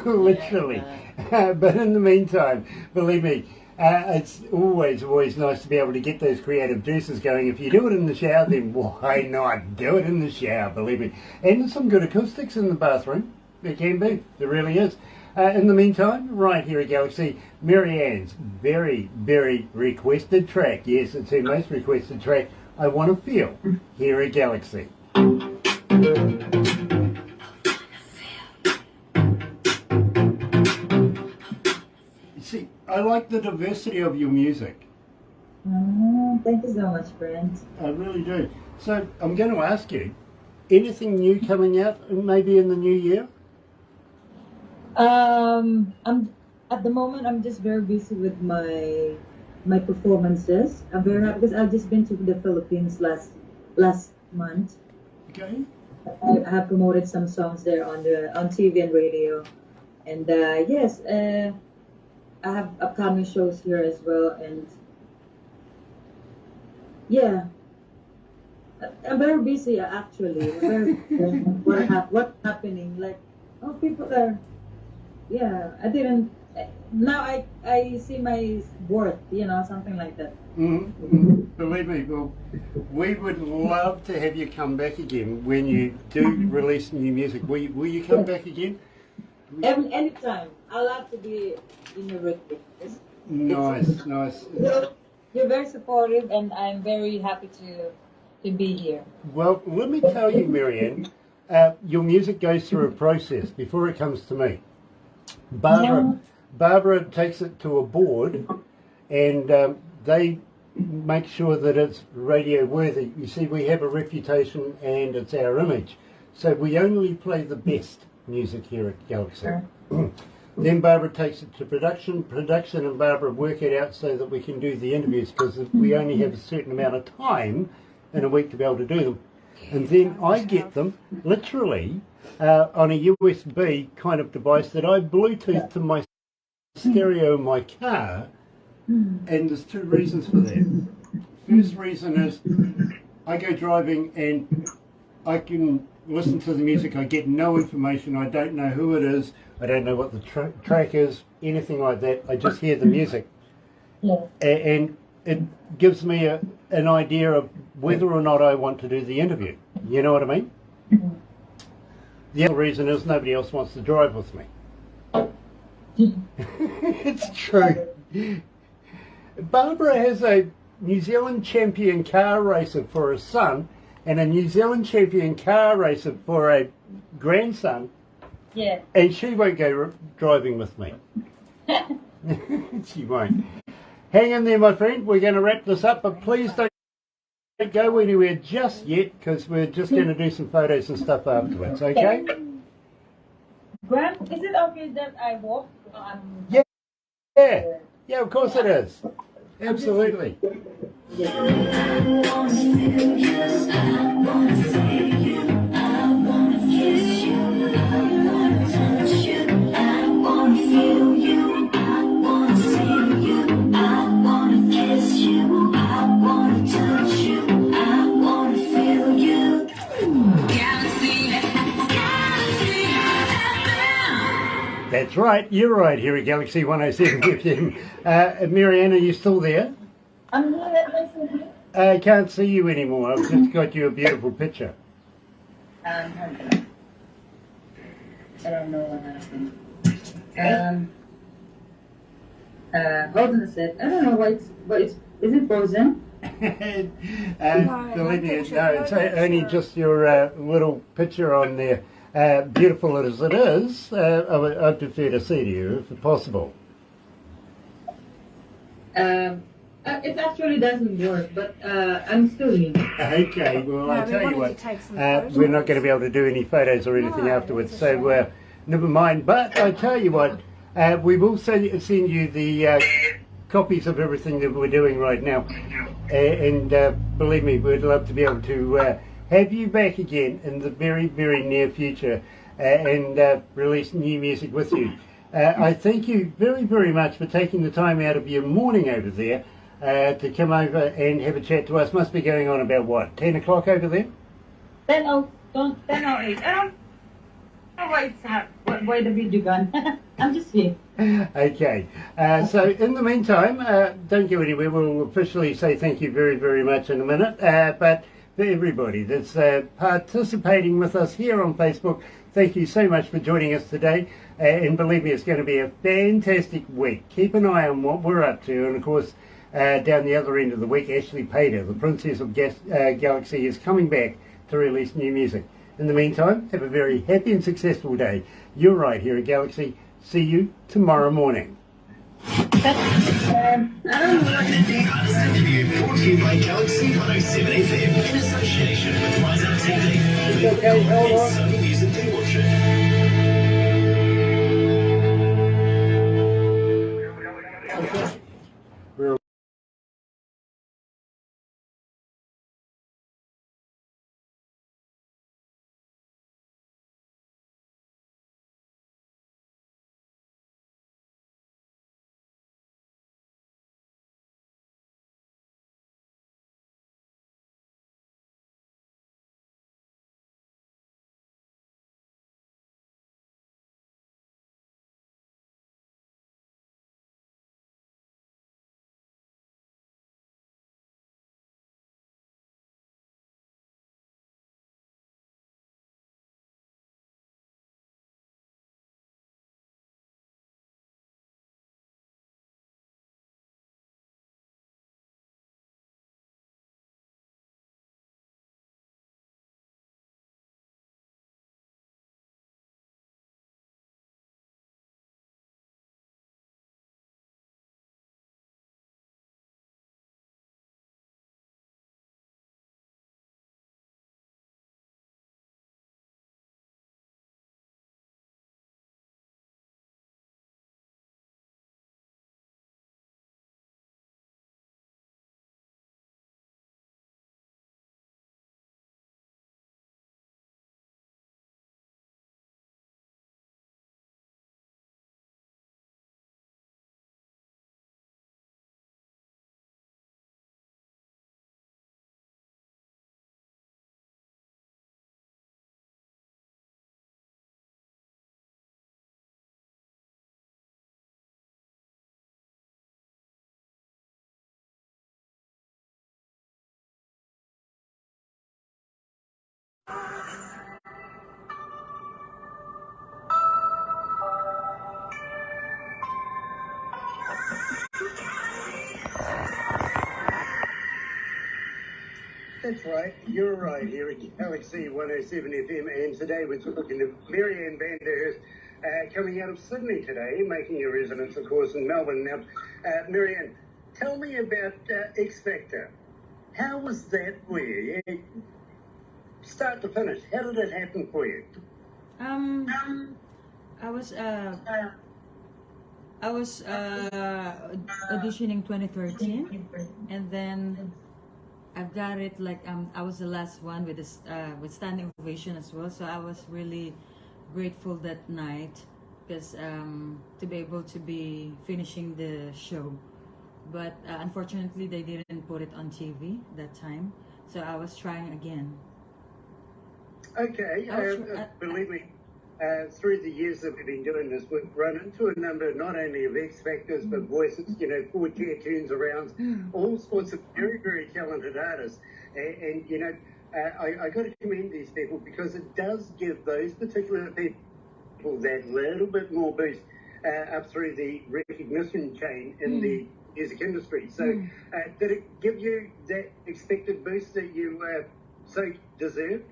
[SPEAKER 1] Literally. But in the meantime, believe me, it's always nice to be able to get those creative juices going. If you do it in the shower, then why not do it in the shower, believe me. And there's some good acoustics in the bathroom. There can be. There really is. In the meantime, right here at Galaxy, Marianne's very, very requested track. Yes, it's her most requested track, I Wanna Feel, here at Galaxy. See, I like the diversity of your music.
[SPEAKER 3] Thank you so much, Brent.
[SPEAKER 1] I really do. So I'm going to ask you, anything new coming out maybe in the new year?
[SPEAKER 3] I'm at the moment I'm just very busy with my performances. I'm very happy because I've just been to the Philippines last month.
[SPEAKER 1] Okay.
[SPEAKER 3] I have promoted some songs there on TV and radio, and yes, I have upcoming shows here as well, and yeah, I'm very busy actually. Very what's happening? Like, oh, people are. Yeah, I didn't. Now I see my worth, something like that.
[SPEAKER 1] Mm-hmm. Believe me, well, we would love to have you come back again when you do release new music. Will you come back again?
[SPEAKER 3] Anytime. I love to be in your request.
[SPEAKER 1] Nice.
[SPEAKER 3] You're very supportive, and I'm very happy to be here.
[SPEAKER 1] Well, let me tell you, Marianne, your music goes through a process before it comes to me. Barbara takes it to a board, and they make sure that it's radio worthy. You see, we have a reputation and it's our image, so we only play the best music here at Galaxy. Then Barbara takes it to production and Barbara work it out so that we can do the interviews, because we only have a certain amount of time in a week to be able to do them. And then I get them literally on a USB kind of device that I Bluetooth to my stereo in my car, and there's two reasons for that. First reason is I go driving and I can listen to the music, I get no information. I don't know who it is. I don't know what the track is, anything like that. I just hear the music.
[SPEAKER 3] Yeah.
[SPEAKER 1] And it gives me an idea of whether or not I want to do the interview. You know what I mean? The other reason is nobody else wants to drive with me. It's true. Barbara has a New Zealand champion car racer for a son and a New Zealand champion car racer for a grandson.
[SPEAKER 3] Yeah.
[SPEAKER 1] And she won't go driving with me. She won't. Hang in there, my friend. We're going to wrap this up, but please don't go anywhere just yet, because we're just going to do some photos and stuff afterwards, okay?
[SPEAKER 3] Graham, is it okay that I walk?
[SPEAKER 1] Yeah. Yeah, of course it is. Absolutely. That's right, you're right here at Galaxy 107 FM. Marianne, are you still there?
[SPEAKER 3] I'm here.
[SPEAKER 1] I can't see you anymore. I've just got you a beautiful picture.
[SPEAKER 3] I don't know what happened. Hold on a sec. I don't know why is it frozen?
[SPEAKER 1] Believe me, no, it's only just your little picture on there. Beautiful as it is, I'd prefer to see to you if possible.
[SPEAKER 3] It actually doesn't work, but I'm still in.
[SPEAKER 1] Okay, well,
[SPEAKER 4] No,
[SPEAKER 1] I'll
[SPEAKER 4] we
[SPEAKER 1] tell you
[SPEAKER 4] wanted
[SPEAKER 1] what,
[SPEAKER 4] to take some photos.
[SPEAKER 1] we're not going to be able to do any photos or anything
[SPEAKER 4] No,
[SPEAKER 1] afterwards,
[SPEAKER 4] that's a
[SPEAKER 1] so
[SPEAKER 4] shame.
[SPEAKER 1] never mind. But I tell you what, we will send you the copies of everything that we're doing right now. And believe me, we'd love to be able to have you back again in the very, very near future and release new music with you. I thank you very, very much for taking the time out of your morning over there to come over and have a chat to us. Must be going on about, what, 10 o'clock over there?
[SPEAKER 3] 10 or 8. I don't know why the video gone. I'm just here.
[SPEAKER 1] Okay, so in the meantime, don't go anywhere. We'll officially say thank you very, very much in a minute. But for everybody that's participating with us here on Facebook, thank you so much for joining us today. And believe me, it's going to be a fantastic week. Keep an eye on what we're up to. And of course, down the other end of the week, Ashley Pater, the Princess of Galaxy, is coming back to release new music. In the meantime, have a very happy and successful day. You're right here at Galaxy. See you tomorrow morning.
[SPEAKER 2] Artist interview brought to you by Galaxy 107 FM in association with Rise Up TV.
[SPEAKER 1] Okay, hold on.
[SPEAKER 2] Sony Music to watch it.
[SPEAKER 1] That's right, you're right here at Galaxy 107 FM, and today we're talking to Marianne van der Hurst, coming out of Sydney today, making a residence, of course, in Melbourne. Now, Marianne, tell me about X Factor. How was that for you? Yeah, start to finish, how did it happen for you?
[SPEAKER 6] I was auditioning 2013, and then I've got it like I was the last one with this with standing ovation as well. So I was really grateful that night because to be able to be finishing the show, but unfortunately they didn't put it on TV that time. So I was trying again.
[SPEAKER 1] Okay, believe me, through the years that we've been doing this, we've run into a number not only of X Factors, but voices, you know, 4-chair tunes around, all sorts of very, very talented artists. And you know, I got to commend these people because it does give those particular people that little bit more boost up through the recognition chain in the music industry. So did it give you that expected boost that you so deserved?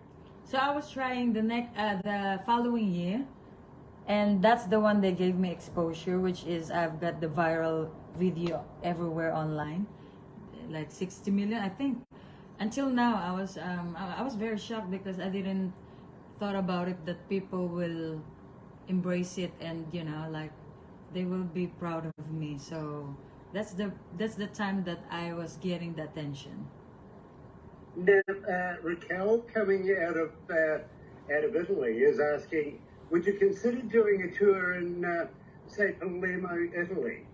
[SPEAKER 6] So I was trying the following year, and that's the one that gave me exposure, which is I've got the viral video everywhere online, like 60 million, I think. Until now, I was very shocked because I didn't thought about it that people will embrace it and you know like they will be proud of me. So that's the time that I was getting the attention.
[SPEAKER 1] Now, Raquel, coming out of Italy, is asking, would you consider doing a tour in, say, Palermo, Italy?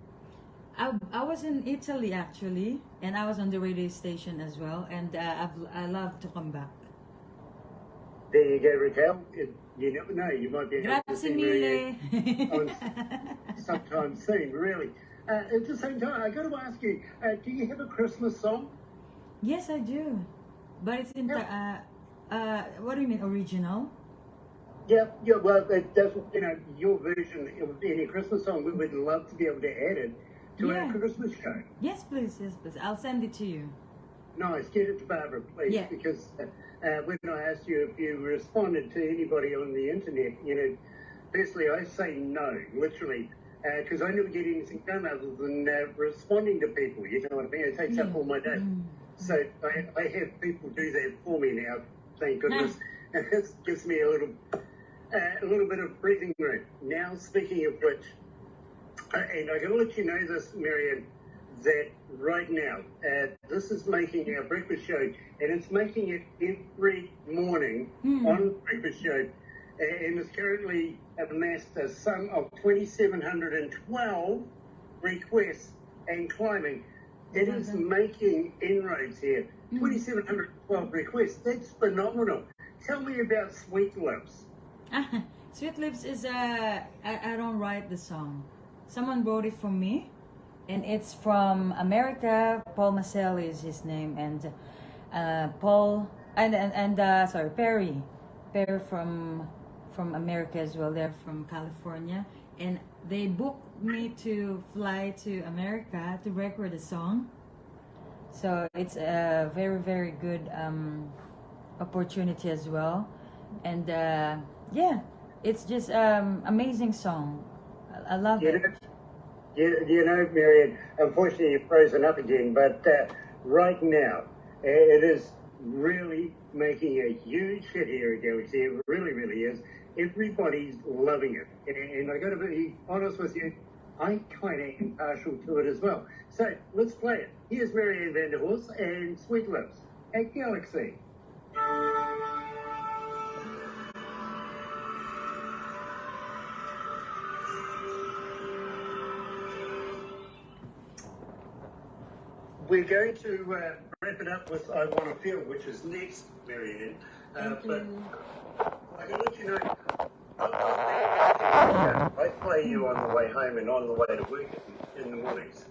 [SPEAKER 6] I was in Italy actually, and I was on the radio station as well, and I love to come back.
[SPEAKER 1] There you go, Raquel. You never know, you might be able to
[SPEAKER 6] Grazie
[SPEAKER 1] see
[SPEAKER 6] mille.
[SPEAKER 1] sometime soon, really. At the same time, I got to ask you, do you have a Christmas song?
[SPEAKER 6] Yes, I do. But it's in what do you mean original?
[SPEAKER 1] Yeah, well, it doesn't, you know, your version of any Christmas song, we would love to be able to add it to our Christmas show.
[SPEAKER 6] Yes, please. I'll send it to you.
[SPEAKER 1] Nice, get it to Barbara, please, because when I asked you if you responded to anybody on the internet, you know, firstly, I say no, literally, because I never get anything done other than responding to people, you know what I mean? It takes up all my day. So I have people do that for me now, thank goodness. It gives me a little bit of breathing room. Now, speaking of which, and I got to let you know this, Marianne, that right now, this is making our breakfast show, and it's making it every morning on breakfast show, and it's currently amassed a sum of 2,712 requests and climbing. It is making inroads here. 2,712 requests. That's phenomenal. Tell me about Sweet Lips.
[SPEAKER 6] Sweet Lips is I don't write the song. Someone wrote it for me, and it's from America. Paul Maselli is his name, and Perry from America as well. They're from California, and they booked me to fly to America to record a song. So it's a very, very good opportunity as well. And it's just amazing song. I love it.
[SPEAKER 1] You know, Marianne, unfortunately you've frozen up again, but right now it is really making a huge hit here at Galaxy. It really, really is. Everybody's loving it. And I got to be honest with you, I kind of am partial to it as well. So let's play it. Here's Marianne van der Hurst and Sweet Lips at Galaxy. We're going to wrap it up with I Want to Feel, which is next, Marianne. But I can let you know, I play you on the way home and on the way to work in the mornings.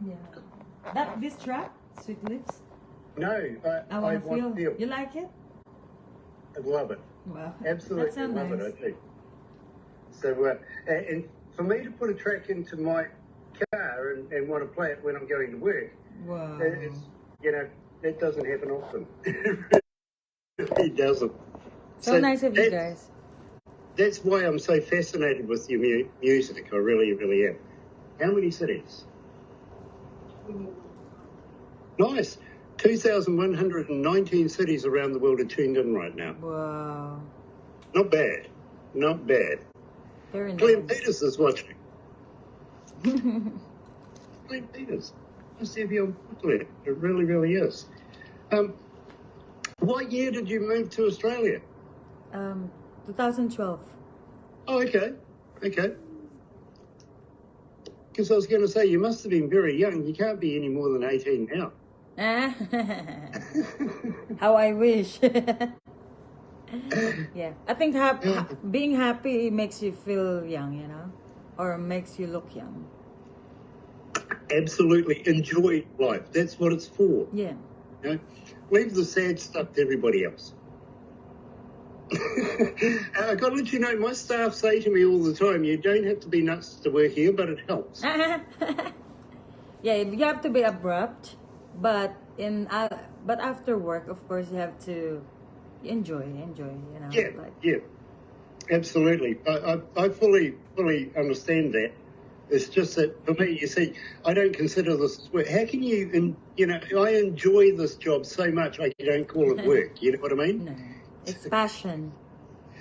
[SPEAKER 6] Yeah. This track, Sweet Lips?
[SPEAKER 1] No, I Want to Feel.
[SPEAKER 6] You like it?
[SPEAKER 1] I love it.
[SPEAKER 6] Wow.
[SPEAKER 1] Absolutely love it, I do. So, and for me to put a track into my car and want to play it when I'm going to work,
[SPEAKER 6] wow.
[SPEAKER 1] it's, you know, That doesn't happen often. It doesn't.
[SPEAKER 6] So nice of you guys.
[SPEAKER 1] That's why I'm so fascinated with your music. I really, really am. How many cities? Nice. 2,119 cities around the world are tuned in right now.
[SPEAKER 6] Wow.
[SPEAKER 1] Not bad. Not bad.
[SPEAKER 6] Very nice.
[SPEAKER 1] Glenn Peters is watching. Glenn Peters. Must have you on Twitter. It really, really is. What year did you move to Australia?
[SPEAKER 6] 2012.
[SPEAKER 1] Oh, okay. Okay. Because I was going to say, you must have been very young. You can't be any more than 18 now.
[SPEAKER 6] How I wish. Yeah, I think being happy makes you feel young, you know, or makes you look young.
[SPEAKER 1] Absolutely. Enjoy life. That's what it's for.
[SPEAKER 6] Yeah.
[SPEAKER 1] You know? Leave the sad stuff to everybody else. I got to let you know, my staff say to me all the time, you don't have to be nuts to work here, but it helps.
[SPEAKER 6] Yeah, you have to be abrupt, but after work, of course, you have to enjoy, you know.
[SPEAKER 1] Yeah, yeah, absolutely. I fully understand that. It's just that for me, you see, I don't consider this work. How can you, I enjoy this job so much, I don't call it work. You know what I mean?
[SPEAKER 6] No, it's passion.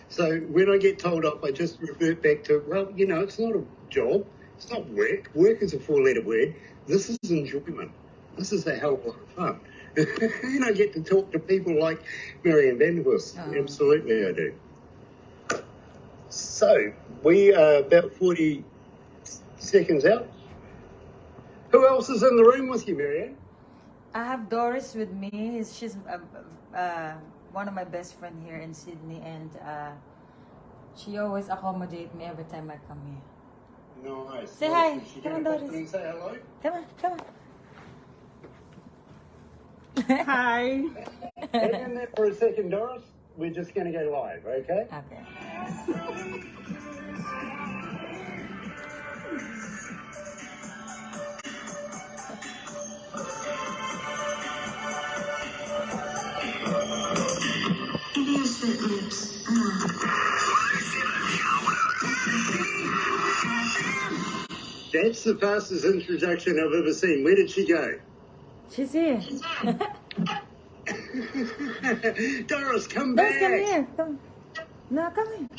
[SPEAKER 1] So when I get told off, I just revert back to, well, it's not a job. It's not work. Work is a four-letter word. This is enjoyment. This is a hell of a lot of fun. And I get to talk to people like Marianne Vanderhorst.
[SPEAKER 6] Oh.
[SPEAKER 1] Absolutely, I do. So we are about 40 seconds out. Who else is in the room with you, Marianne?
[SPEAKER 6] I have Doris with me. She's one of my best friends here in Sydney, and she always accommodates me every time I come here.
[SPEAKER 1] Nice.
[SPEAKER 6] Say hi.
[SPEAKER 1] She
[SPEAKER 6] Come on,
[SPEAKER 1] get up
[SPEAKER 6] Doris.
[SPEAKER 1] and say hello.
[SPEAKER 6] Come on.
[SPEAKER 5] Hi.
[SPEAKER 1] Hang in there for a second, Doris. We're just going to go live, okay?
[SPEAKER 6] Okay.
[SPEAKER 1] That's the fastest introduction I've ever seen. Where did she go?
[SPEAKER 6] She's here.
[SPEAKER 1] Doris, come
[SPEAKER 6] Doris,
[SPEAKER 1] back.
[SPEAKER 6] come here. Come. No, come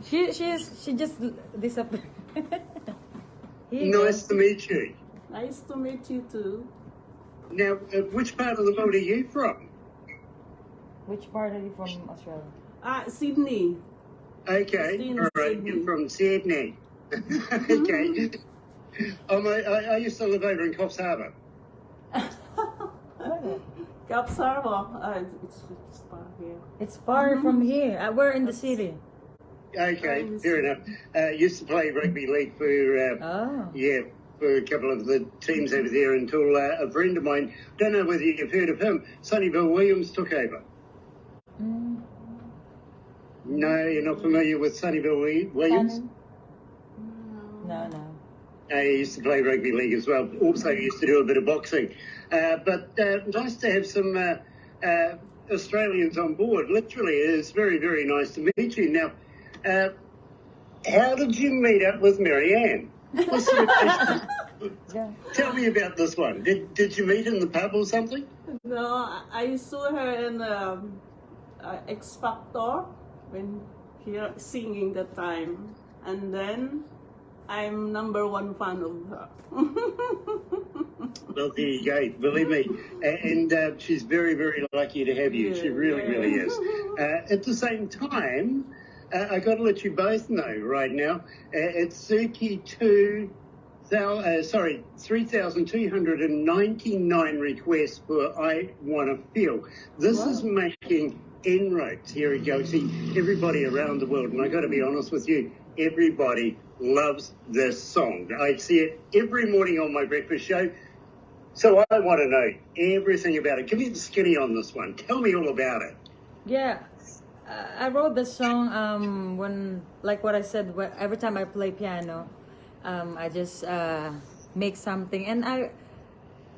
[SPEAKER 6] here. She just disappeared.
[SPEAKER 1] Nice to meet you.
[SPEAKER 5] Nice to meet you too.
[SPEAKER 1] Now, which part of the world are you from?
[SPEAKER 6] Which part are you from Australia?
[SPEAKER 5] Sydney.
[SPEAKER 1] Okay,
[SPEAKER 5] Christine,
[SPEAKER 1] all right,
[SPEAKER 5] Sydney.
[SPEAKER 1] you're from Sydney. Okay. I used to live over in Coffs Harbour.
[SPEAKER 5] Coffs Harbour. It's far here.
[SPEAKER 6] It's far from here. We're in the city.
[SPEAKER 1] Okay, fair enough. Used to play rugby league for, for a couple of the teams over there until a friend of mine, don't know whether you've heard of him, Sonnyville Williams took over. No, you're not familiar with Sonnyville Williams?
[SPEAKER 6] No.
[SPEAKER 1] He used to play rugby league as well. Also used to do a bit of boxing. But nice to have some Australians on board. Literally, it's very, very nice to meet you. Now, how did you meet up with Marianne? Tell me about this one. Did you meet in the pub or something?
[SPEAKER 5] No, I saw her in X Factor when here singing that time, and then I'm #1 fan of her.
[SPEAKER 1] Well, there you go. Believe me. And she's very, very lucky to have you.
[SPEAKER 5] Yeah,
[SPEAKER 1] She really, really is. At the same time, I got to let you both know right now, it's 3,299 requests for I Want to Feel. This is making inroads here at Galaxy. Everybody around the world, and I got to be honest with you, everybody loves this song. I see it every morning on my breakfast show. So I want to know everything about it. Give me the skinny on this one. Tell me all about it.
[SPEAKER 6] Yeah, I wrote the song when, like what I said, every time I play piano, I just make something, and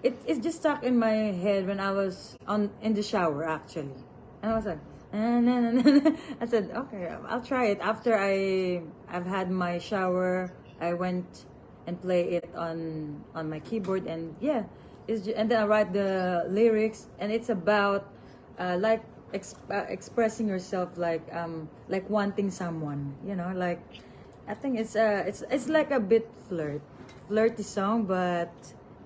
[SPEAKER 6] it's just stuck in my head when I was in the shower actually, and I was like, I said, okay, I'll try it. After I've had my shower, I went and play it on my keyboard, and yeah, and then I write the lyrics, and it's about like expressing yourself, like wanting someone, like I think it's like a bit flirty song, but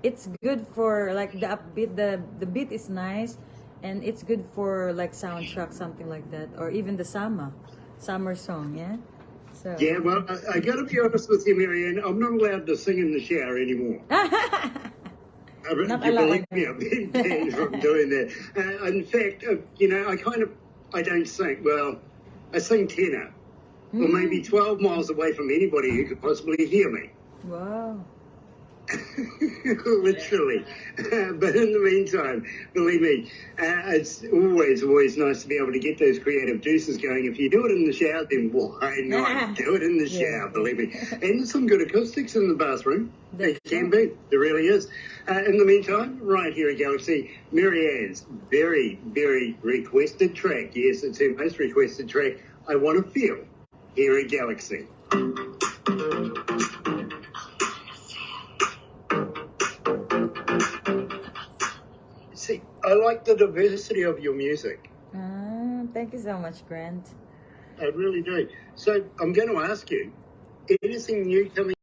[SPEAKER 6] it's good for like the upbeat. The beat is nice, and it's good for like soundtrack, something like that, or even the summer song. Yeah. So.
[SPEAKER 1] Yeah, well, I got to be honest with you, Marianne. I'm not allowed to sing in the shower anymore.
[SPEAKER 6] Not
[SPEAKER 1] You
[SPEAKER 6] allowed.
[SPEAKER 1] believe me? I've been banned from doing that. In fact, I don't sing. Well, I sing tenor, or maybe 12 miles away from anybody who could possibly hear me.
[SPEAKER 6] Wow.
[SPEAKER 1] Literally. But in the meantime, believe me, it's always nice to be able to get those creative juices going. If you do it in the shower, then why not do it in the shower, believe me. And there's some good acoustics in the bathroom. There can be. There really is. In the meantime, right here at Galaxy, Marianne's very, very requested track. Yes, it's her most requested track, I Want to Feel, here at Galaxy. See, I like the diversity of your music.
[SPEAKER 6] Thank you so much, Grant.
[SPEAKER 1] I really do. So I'm going to ask you, anything new coming